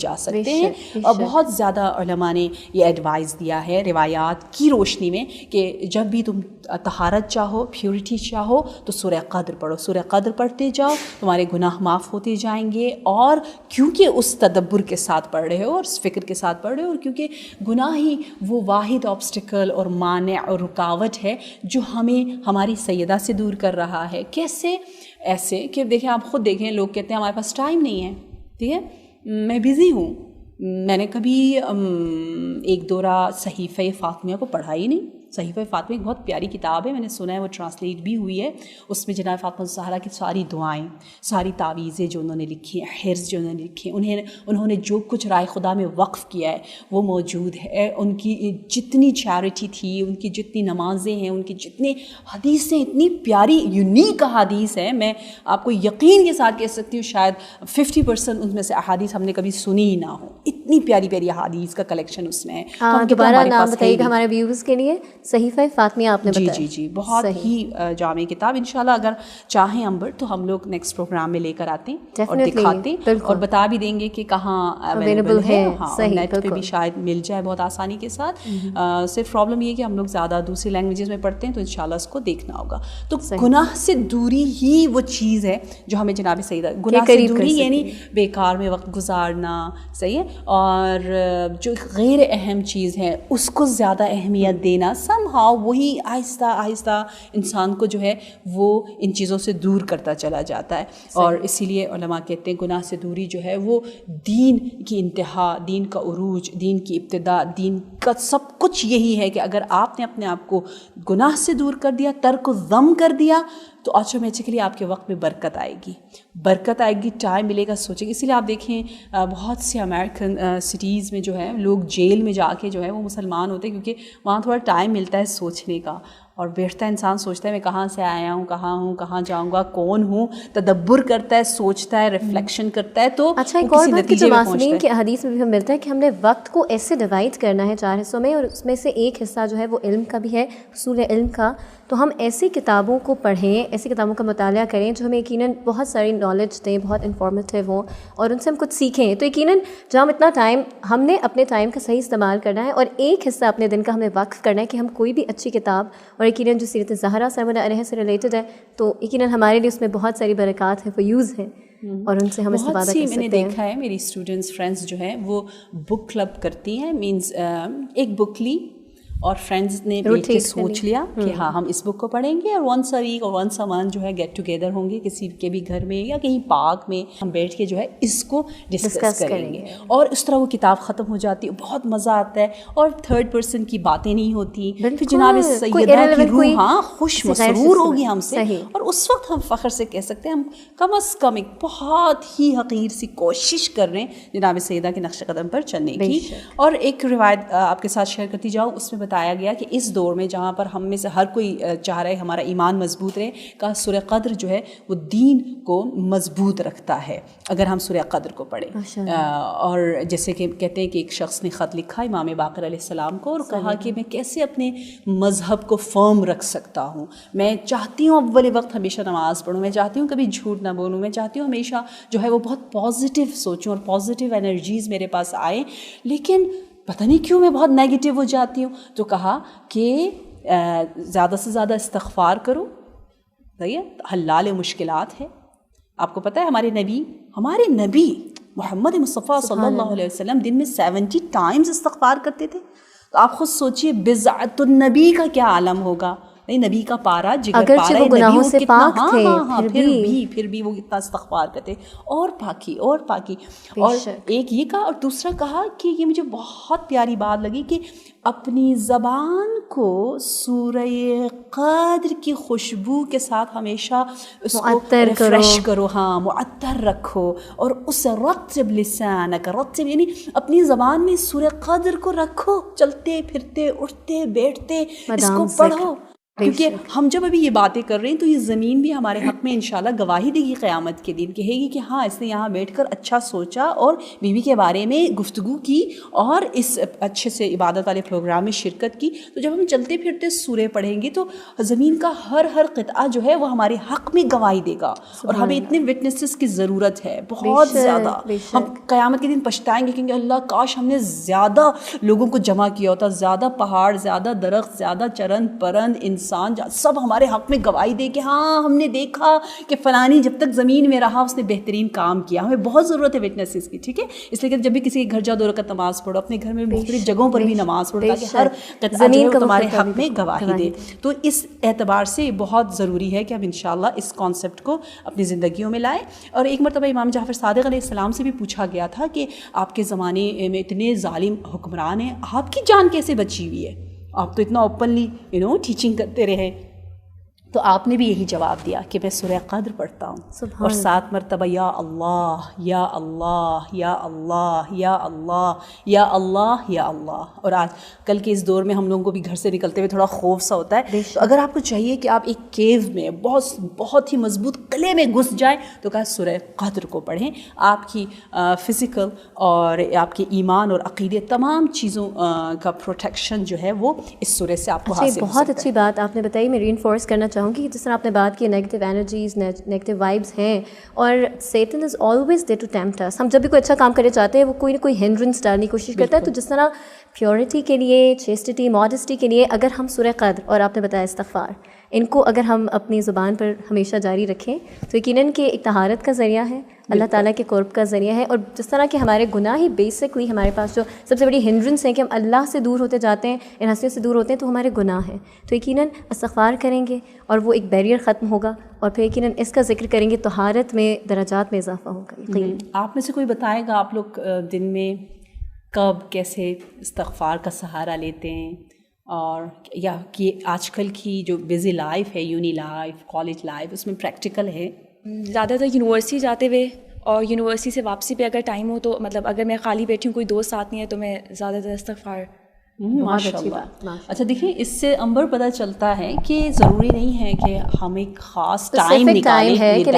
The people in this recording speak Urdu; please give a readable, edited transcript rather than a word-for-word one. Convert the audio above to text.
جا سکتے ہیں. اور بہت زیادہ علماء نے یہ ایڈوائز دیا ہے روایات کی روشنی میں کہ جب بھی تم طہارت چاہو, پیورٹی چاہو, تو سورہ قدر پڑھو. سورہ قدر پڑھتے جاؤ, تمہارے گناہ معاف ہوتے جائیں گے. اور کیونکہ اس تدبر کے ساتھ پڑھ رہے ہو اور اس فکر کے ساتھ پڑھ رہے ہو, اور کیونکہ گناہ ہی وہ واحد آبسٹیکل اور مانع اور رکاوٹ ہے جو ہمیں ہماری سیدہ سے دور کر رہا ہے. کیسے؟ ایسے کہ دیکھیں, آپ خود دیکھیں, لوگ کہتے ہیں ہمارے پاس ٹائم نہیں ہے, ٹھیک ہے, میں بزی ہوں. میں نے کبھی ایک دورہ صحیفہ فاطمیہ کو پڑھا ہی نہیں. صحیفہ فاطمیہ ایک بہت پیاری کتاب ہے, میں نے سنا ہے وہ ٹرانسلیٹ بھی ہوئی ہے. اس میں جناب فاطمہ الزہرا کی ساری دعائیں, ساری تعویذیں جو انہوں نے لکھی ہیں, حرز جو انہوں نے لکھے ہیں, انہوں نے جو کچھ رائے خدا میں وقف کیا ہے وہ موجود ہے. ان کی جتنی چیریٹی تھی, ان کی جتنی نمازیں ہیں, ان کی جتنی حدیثیں, اتنی پیاری یونیک احادیث ہیں. میں آپ کو یقین کے ساتھ کہہ سکتی ہوں شاید 50% ان میں سے احادیث ہم نے کبھی سنی ہی نہ ہو. اتنی پیاری پیاری احادیث کا کلیکشن اس میں ہے. ہاں, دوبارہ نام بتائیے گا ہمارے ویورز کے لیے. صحیفہ فاطمیہ آپ نے بتایا. جی بہت ہی جامع کتاب. انشاءاللہ اگر چاہیں امبر تو ہم لوگ نیکسٹ پروگرام میں لے کر آتے ہیں اور دکھاتے ہیں اور بتا بھی دیں گے کہ کہاں اویلیبل ہے. ہاں, نیٹ پہ بھی شاید مل جائے بہت آسانی کے ساتھ. صرف پرابلم یہ کہ ہم لوگ زیادہ دوسری لینگویجز میں پڑھتے ہیں, تو انشاءاللہ اس کو دیکھنا ہوگا. تو گناہ سے دوری ہی وہ چیز ہے جو ہمیں جناب سیدہ, گناہ سے دوری یعنی بیکار میں وقت گزارنا, صحیح ہے, اور جو غیر اہم چیز ہے اس کو زیادہ اہمیت دینا. ہاں, وہی آہستہ آہستہ انسان کو جو ہے وہ ان چیزوں سے دور کرتا چلا جاتا ہے. اور اسی لیے علماء کہتے ہیں گناہ سے دوری جو ہے وہ دین کی انتہا, دین کا عروج, دین کی ابتدا, دین کا سب کچھ یہی ہے کہ اگر آپ نے اپنے آپ کو گناہ سے دور کر دیا, ترک و ضم کر دیا, تو آٹومیٹکلی آپ کے وقت میں برکت آئے گی, برکت آئے گی, ٹائم ملے گا سوچیں گے. اسی لیے آپ دیکھیں بہت سے امریکن سٹیز میں جو ہے لوگ جیل میں جا کے جو ہے وہ مسلمان ہوتے ہیں, کیونکہ وہاں تھوڑا ٹائم ملتا ہے سوچنے کا, اور بیٹھتا ہے انسان, سوچتا ہے میں کہاں سے آیا ہوں, کہاں ہوں, کہاں جاؤں گا, کون ہوں, تدبر کرتا ہے, سوچتا ہے, ریفلیکشن کرتا ہے. تو اچھا, ایک اور بات کہ جو معصومین کے احادیث میں بھی ہمیں ملتا ہے کہ ہم نے وقت کو ایسے ڈیوائڈ کرنا ہے 4 حصوں میں, اور اس میں سے ایک حصہ جو ہے وہ علم کا بھی ہے, حصول علم کا. تو ہم ایسی کتابوں کو پڑھیں, ایسی کتابوں کا مطالعہ کریں جو ہمیں یقیناً بہت ساری نالج دیں, بہت انفارمیٹیو ہوں, اور ان سے ہم کچھ سیکھیں. تو یقیناً جب ہم اتنا ٹائم, ہم نے اپنے ٹائم کا صحیح استعمال کرنا ہے, اور ایک حصہ اپنے دن کا ہمیں وقف کرنا ہے کہ ہم کوئی بھی اچھی کتاب, اور یقیناً جو سیرت زہرا سرمدہ علیہ سے ریلیٹڈ ہے, تو یقیناً ہمارے لیے اس میں بہت ساری برکات ہیں, فیوز ہیں, اور ان سے ہم استفادہ کر سکتے ہیں. میں نے دیکھا ہے میری اسٹوڈنٹس فرینڈس جو ہیں وہ بک کلب کرتی ہیں, مینس ایک بک لی اور فرینڈز نے بیٹھ کے سوچ لیا کہ ہاں ہم اس بک کو پڑھیں گے, اور ونس اے ویک اور ونس اے منتھ جو ہے گیٹ ٹوگیدر ہوں گے کسی کے بھی گھر میں یا کہیں پارک میں, ہم بیٹھ کے جو ہے اس کو ڈسکس کریں گے. اور اس طرح وہ کتاب ختم ہو جاتی ہے, بہت مزہ آتا ہے, اور تھرڈ پرسن کی باتیں نہیں ہوتی, پھر جناب سیدہ کی روح ہاں خوش مسرور ہوگی ہم سے, اور اس وقت ہم فخر سے کہہ سکتے ہیں ہم کم از کم ایک بہت ہی حقیر سی کوشش کر رہے ہیں جناب سیدہ کے نقش قدم پر چلنے کی. اور ایک روایت آپ کے ساتھ شیئر کرتی جاؤں, اس میں بتایا گیا کہ اس دور میں جہاں پر ہم میں سے ہر کوئی چاہ رہا ہے ہمارا ایمان مضبوط رہے, کا سورہ قدر جو ہے وہ دین کو مضبوط رکھتا ہے اگر ہم سورہ قدر کو پڑھیں. اور جیسے کہ کہتے ہیں کہ ایک شخص نے خط لکھا امام باقر علیہ السلام کو, اور کہا کہ میں کیسے اپنے مذہب کو فرم رکھ سکتا ہوں, میں چاہتی ہوں اول وقت ہمیشہ نماز پڑھوں, میں چاہتی ہوں کبھی جھوٹ نہ بولوں, میں چاہتی ہوں ہمیشہ جو ہے وہ بہت پازیٹیو سوچوں اور پازیٹیو انرجیز میرے پاس آئیں, لیکن پتہ نہیں کیوں میں بہت نیگیٹو ہو جاتی ہوں. تو کہا کہ زیادہ سے زیادہ استغفار کرو, صحیح ہے, حلال مشکلات ہے. آپ کو پتہ ہے ہمارے نبی محمد مصطفیٰ صلی اللہ علیہ وسلم دن میں 70 ٹائمز استغفار کرتے تھے. تو آپ خود سوچئے بضاعت النبی کا کیا عالم ہوگا. نبی کا پارا جگر پارا ہے, گناہوں سے پاک تھے, پھر بھی وہ اتنا استغفار کرتے, اور پاکی. اور ایک یہ کہا, اور دوسرا کہا کہ یہ مجھے بہت پیاری بات لگی کہ اپنی زبان کو سورہ قدر کی خوشبو کے ساتھ ہمیشہ اس کو ریفریش کرو, ہاں معطر رکھو, اور اس رطب لسانک, رطب یعنی اپنی زبان میں سورہ قدر کو رکھو, چلتے پھرتے اٹھتے بیٹھتے اس کو پڑھو. کیونکہ ہم جب ابھی یہ باتیں کر رہے ہیں تو یہ زمین بھی ہمارے حق میں انشاءاللہ گواہی دے گی قیامت کے دن, کہے گی کہ ہاں اس نے یہاں بیٹھ کر اچھا سوچا اور بیوی کے بارے میں گفتگو کی اور اس اچھے سے عبادت والے پروگرام میں شرکت کی. تو جب ہم چلتے پھرتے سورے پڑھیں گے تو زمین کا ہر قطعہ جو ہے وہ ہمارے حق میں گواہی دے گا, اور ہمیں اتنے وٹنسز کی ضرورت ہے بہت زیادہ. ہم قیامت کے دن پچھتائیں گے کہ اللہ کاش ہم نے زیادہ لوگوں کو جمع کیا ہوتا, زیادہ پہاڑ, زیادہ درخت, زیادہ چرند پرند, انسان سب ہمارے حق میں گواہی دے کہ ہاں ہم نے دیکھا کہ فلانی جب تک زمین میں رہا اس نے بہترین کام کیا. ہمیں بہت ضرورت ہے وٹنسز کی, ٹھیک ہے. اس لیے کہ جب بھی کسی کے گھر جاؤ 2 رکعت نماز پڑھو, اپنے گھر میں مختلف جگہوں پر بھی نماز پڑھو تاکہ ہر قطعہ جو ہے تمہارے حق میں گواہی دے. تو اس اعتبار سے بہت ضروری ہے کہ ہم انشاءاللہ اس کانسیپٹ کو اپنی زندگیوں میں لائیں. اور ایک مرتبہ امام جعفر صادق علیہ السلام سے بھی پوچھا گیا تھا کہ آپ کے زمانے میں اتنے ظالم حکمران ہیں, آپ کی جان کیسے بچی ہوئی ہے, آپ تو اتنا اوپنلی ٹیچنگ کرتے رہے. تو آپ نے بھی یہی جواب دیا کہ میں سورہ قدر پڑھتا ہوں اور 7 مرتبہ یا اللہ یا اللہ یا اللہ یا اللہ یا اللہ یا اللہ. اور آج کل کے اس دور میں ہم لوگوں کو بھی گھر سے نکلتے ہوئے تھوڑا خوف سا ہوتا ہے, تو اگر آپ کو چاہیے کہ آپ ایک کیو میں بہت ہی مضبوط قلعے میں گھس جائیں تو کہا سورہ قدر کو پڑھیں. آپ کی فزیکل اور آپ کے ایمان اور عقیدے تمام چیزوں کا پروٹیکشن جو ہے وہ اس سورہ سے آپ کو حاصل. بہت اچھی بات آپ نے بتائی, میں ری انفورس کرنا چاہوں گی جس طرح آپ نے بات کی نیگیٹو انرجیز, نیگیٹو وائبس ہیں, اور Satan is always there to tempt us. ہم جب بھی کوئی اچھا کام کرنا چاہتے ہیں وہ کوئی نہ کوئی ہنڈرنس ڈالنے کی کوشش کرتا ہے. تو جس طرح پیورٹی کے لیے, چیسٹی, ماڈسٹی کے لیے اگر ہم سورہ قدر اور آپ نے بتایا استغفار, ان کو اگر ہم اپنی زبان پر ہمیشہ جاری رکھیں تو یقیناً کہ ایک طہارت کا ذریعہ ہے, اللہ تعالیٰ کے قرب کا ذریعہ ہے. اور جس طرح کہ ہمارے گناہ ہی بیسکلی ہمارے پاس جو سب سے بڑی ہنڈرنس ہے کہ ہم اللہ سے دور ہوتے جاتے ہیں, ان ہستیوں سے دور ہوتے ہیں, تو ہمارے گناہ ہیں. تو یقیناً استغفار کریں گے اور وہ ایک بیریئر ختم ہوگا, اور پھر یقیناً اس کا ذکر کریں گے تو طہارت میں درجات میں اضافہ ہوگا. آپ میں سے کوئی بتائے گا آپ لوگ دن میں کب کیسے استغفار کا سہارا لیتے ہیں, اور یا کہ آج کل کی جو بزی لائف ہے, یونی لائف, کالج لائف, اس میں پریکٹیکل ہے؟ زیادہ تر یونیورسٹی جاتے ہوئے اور یونیورسٹی سے واپسی پہ اگر ٹائم ہو تو مطلب اگر میں خالی بیٹھی ہوں, کوئی دوست ساتھ نہیں ہے, تو میں زیادہ تر استغفار. ماشاء اللہ. اچھا دیکھیں, اس سے امبر پتہ چلتا ہے کہ ضروری نہیں ہے کہ ہم ایک خاص ٹائم نکالیں